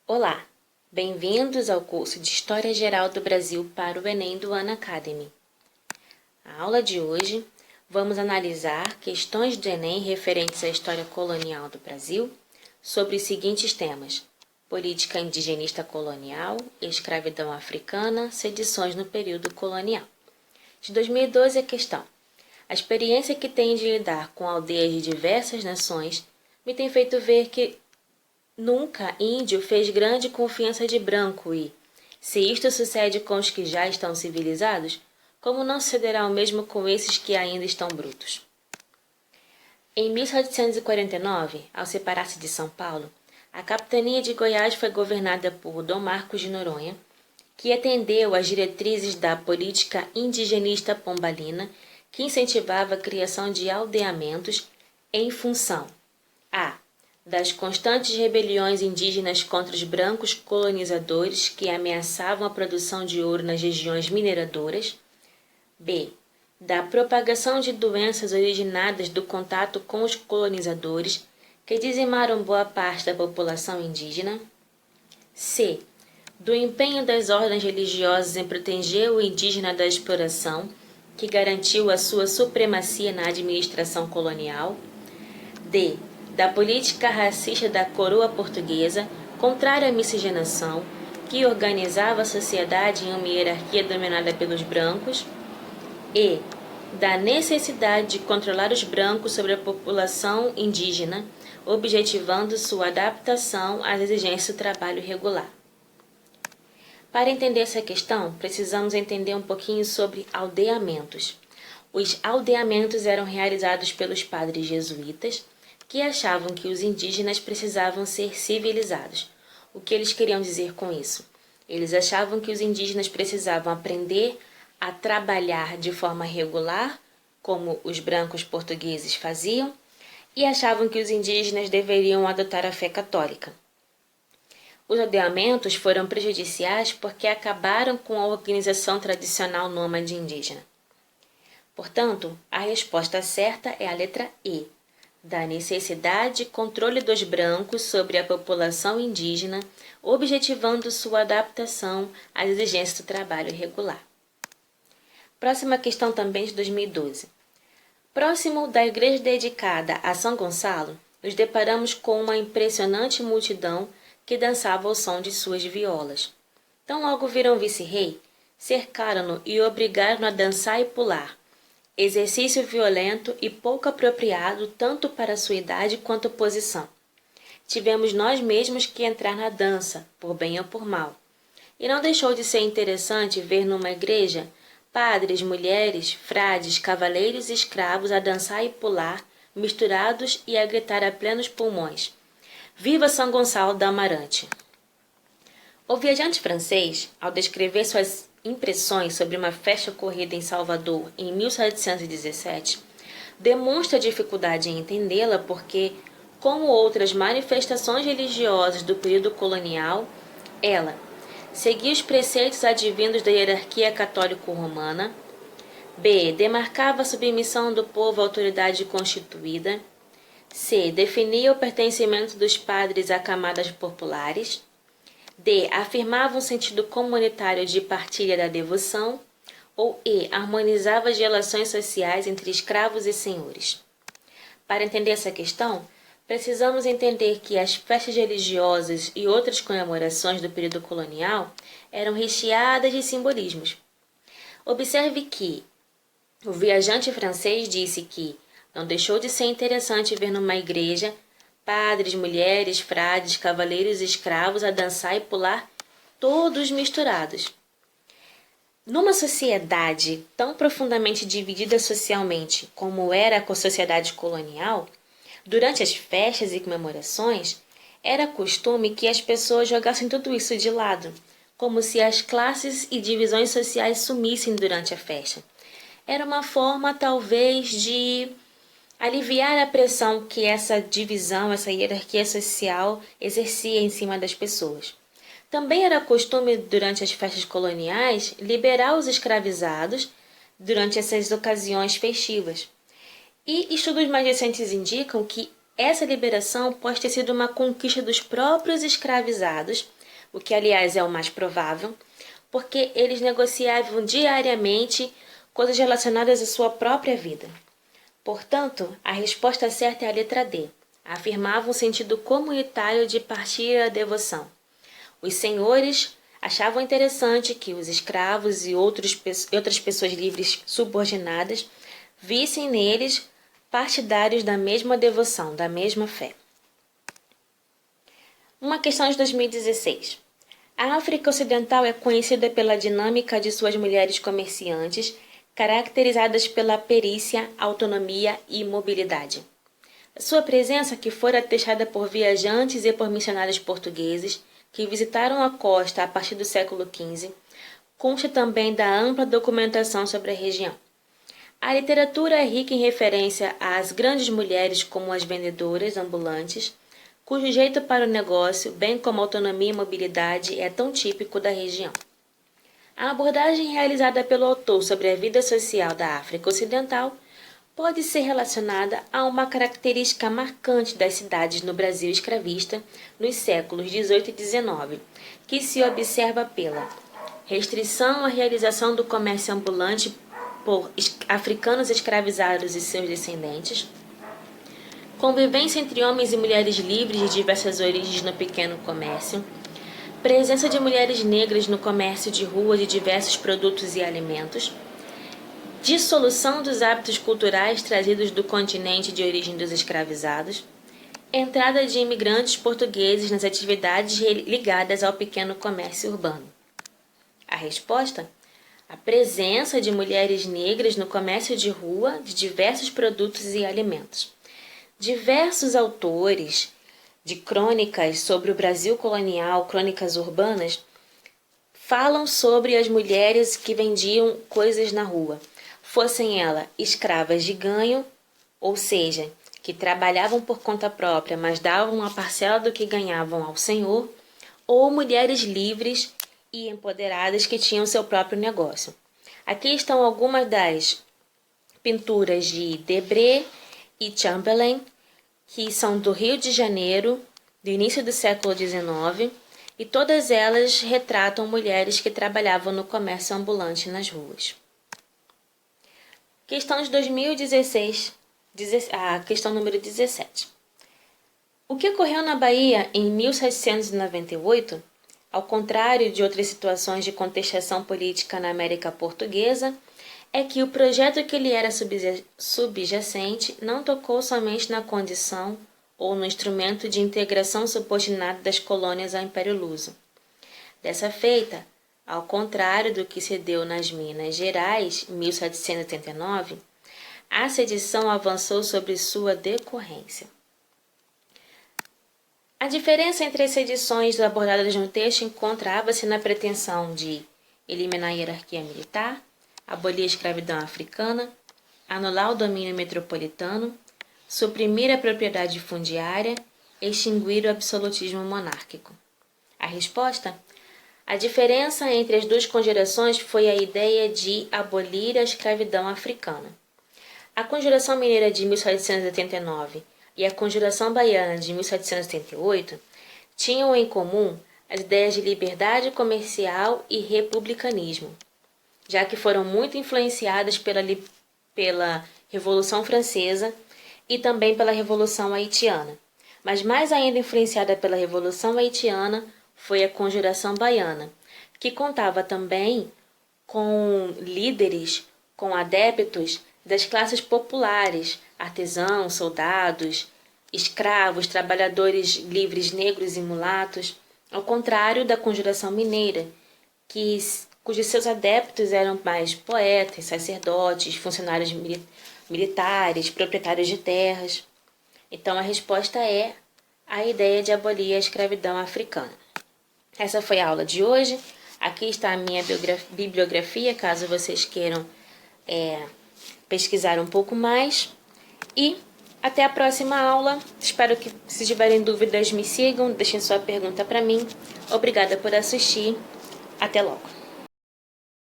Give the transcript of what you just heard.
Olá, bem-vindos ao curso de História Geral do Brasil para o Enem do Unacademy. Na aula de hoje, vamos analisar questões do Enem referentes à história colonial do Brasil sobre os seguintes temas: política indigenista colonial, escravidão africana, sedições no período colonial. De 2012, a questão: a experiência que tenho de lidar com aldeias de diversas nações me tem feito ver que nunca índio fez grande confiança de branco e, se isto sucede com os que já estão civilizados, como não sucederá o mesmo com esses que ainda estão brutos? Em 1749, ao separar-se de São Paulo, a capitania de Goiás foi governada por Dom Marcos de Noronha, que atendeu às diretrizes da política indigenista pombalina, que incentivava a criação de aldeamentos em função a. das constantes rebeliões indígenas contra os brancos colonizadores que ameaçavam a produção de ouro nas regiões mineradoras, b. da propagação de doenças originadas do contato com os colonizadores que dizimaram boa parte da população indígena, c. do empenho das ordens religiosas em proteger o indígena da exploração, que garantiu a sua supremacia na administração colonial, d. da política racista da coroa portuguesa, contrária à miscigenação, que organizava a sociedade em uma hierarquia dominada pelos brancos, e da necessidade de controlar os brancos sobre a população indígena, objetivando sua adaptação às exigências do trabalho regular. Para entender essa questão, precisamos entender um pouquinho sobre aldeamentos. Os aldeamentos eram realizados pelos padres jesuítas, que achavam que os indígenas precisavam ser civilizados. O que eles queriam dizer com isso? Eles achavam que os indígenas precisavam aprender a trabalhar de forma regular, como os brancos portugueses faziam, e achavam que os indígenas deveriam adotar a fé católica. Os aldeamentos foram prejudiciais porque acabaram com a organização tradicional nômade indígena. Portanto, a resposta certa é a letra E, da necessidade de controle dos brancos sobre a população indígena, objetivando sua adaptação às exigências do trabalho regular. Próxima questão também de 2012. Próximo da igreja dedicada a São Gonçalo, nos deparamos com uma impressionante multidão que dançava ao som de suas violas. Tão logo viram o vice-rei, cercaram-no e obrigaram-no a dançar e pular, exercício violento e pouco apropriado tanto para sua idade quanto posição. Tivemos nós mesmos que entrar na dança, por bem ou por mal. E não deixou de ser interessante ver numa igreja padres, mulheres, frades, cavaleiros e escravos a dançar e pular, misturados e a gritar a plenos pulmões: Viva São Gonçalo da Amarante! O viajante francês, ao descrever suas impressões sobre uma festa ocorrida em Salvador em 1717, demonstra dificuldade em entendê-la porque, como outras manifestações religiosas do período colonial, ela seguia os preceitos advindos da hierarquia católico-romana, b. demarcava a submissão do povo à autoridade constituída, c. definia o pertencimento dos padres a camadas populares, d. afirmava um sentido comunitário de partilha da devoção, ou e. harmonizava as relações sociais entre escravos e senhores. Para entender essa questão, precisamos entender que as festas religiosas e outras comemorações do período colonial eram recheadas de simbolismos. Observe que o viajante francês disse que não deixou de ser interessante ver numa igreja padres, mulheres, frades, cavaleiros e escravos a dançar e pular, todos misturados. Numa sociedade tão profundamente dividida socialmente como era a sociedade colonial, durante as festas e comemorações, era costume que as pessoas jogassem tudo isso de lado, como se as classes e divisões sociais sumissem durante a festa. Era uma forma, talvez, de aliviar a pressão que essa divisão, essa hierarquia social exercia em cima das pessoas. Também era costume, durante as festas coloniais, liberar os escravizados durante essas ocasiões festivas. E estudos mais recentes indicam que Essa liberação pode ter sido uma conquista dos próprios escravizados, o que, aliás, é o mais provável, porque eles negociavam diariamente coisas relacionadas à sua própria vida. Portanto, a resposta certa é a letra D. Afirmava um sentido comunitário de partilha da devoção. Os senhores achavam interessante que os escravos e outras pessoas livres subordinadas vissem neles partidários da mesma devoção, da mesma fé. Uma questão de 2016. A África Ocidental é conhecida pela dinâmica de suas mulheres comerciantes, caracterizadas pela perícia, autonomia e mobilidade. Sua presença, que fora atestada por viajantes e por missionários portugueses que visitaram a costa a partir do século XV, consta também da ampla documentação sobre a região. A literatura é rica em referência às grandes mulheres como as vendedoras ambulantes, cujo jeito para o negócio, bem como autonomia e mobilidade, é tão típico da região. A abordagem realizada pelo autor sobre a vida social da África Ocidental pode ser relacionada a uma característica marcante das cidades no Brasil escravista nos séculos XVIII e XIX, que se observa pela restrição à realização do comércio ambulante por africanos escravizados e seus descendentes, convivência entre homens e mulheres livres de diversas origens no pequeno comércio, presença de mulheres negras no comércio de rua de diversos produtos e alimentos, dissolução dos hábitos culturais trazidos do continente de origem dos escravizados, entrada de imigrantes portugueses nas atividades ligadas ao pequeno comércio urbano. A resposta? A presença de mulheres negras no comércio de rua de diversos produtos e alimentos. Diversos autores de crônicas sobre o Brasil colonial, crônicas urbanas, falam sobre as mulheres que vendiam coisas na rua, fossem elas escravas de ganho, ou seja, que trabalhavam por conta própria, mas davam uma parcela do que ganhavam ao senhor, ou mulheres livres e empoderadas que tinham seu próprio negócio. Aqui estão algumas das pinturas de Debré e Chamberlain, que são do Rio de Janeiro, do início do século XIX, e todas elas retratam mulheres que trabalhavam no comércio ambulante nas ruas. Questão de 2016, a questão número 17. O que ocorreu na Bahia em 1798, ao contrário de outras situações de contestação política na América Portuguesa, é que o projeto que lhe era subjacente não tocou somente na condição ou no instrumento de integração subordinada das colônias ao Império Luso. Dessa feita, ao contrário do que se deu nas Minas Gerais, em 1789, a sedição avançou sobre sua decorrência. A diferença entre as sedições abordadas no texto encontrava-se na pretensão de eliminar a hierarquia militar, abolir a escravidão africana, anular o domínio metropolitano, suprimir a propriedade fundiária, extinguir o absolutismo monárquico. A resposta? A diferença entre as duas conjurações foi a ideia de abolir a escravidão africana. A Conjuração Mineira de 1789 e a Conjuração Baiana de 1788 tinham em comum as ideias de liberdade comercial e republicanismo, já que foram muito influenciadas pela Revolução Francesa e também pela Revolução Haitiana. Mas mais ainda influenciada pela Revolução Haitiana foi a Conjuração Baiana, que contava também com líderes, com adeptos das classes populares, artesãos, soldados, escravos, trabalhadores livres negros e mulatos, ao contrário da Conjuração Mineira, cujos seus adeptos eram mais poetas, sacerdotes, funcionários militares, proprietários de terras. Então a resposta é a ideia de abolir a escravidão africana. Essa foi a aula de hoje. Aqui está a minha bibliografia, caso vocês queiram pesquisar um pouco mais. E até a próxima aula. Espero que, se tiverem dúvidas, me sigam, deixem sua pergunta para mim. Obrigada por assistir. Até logo.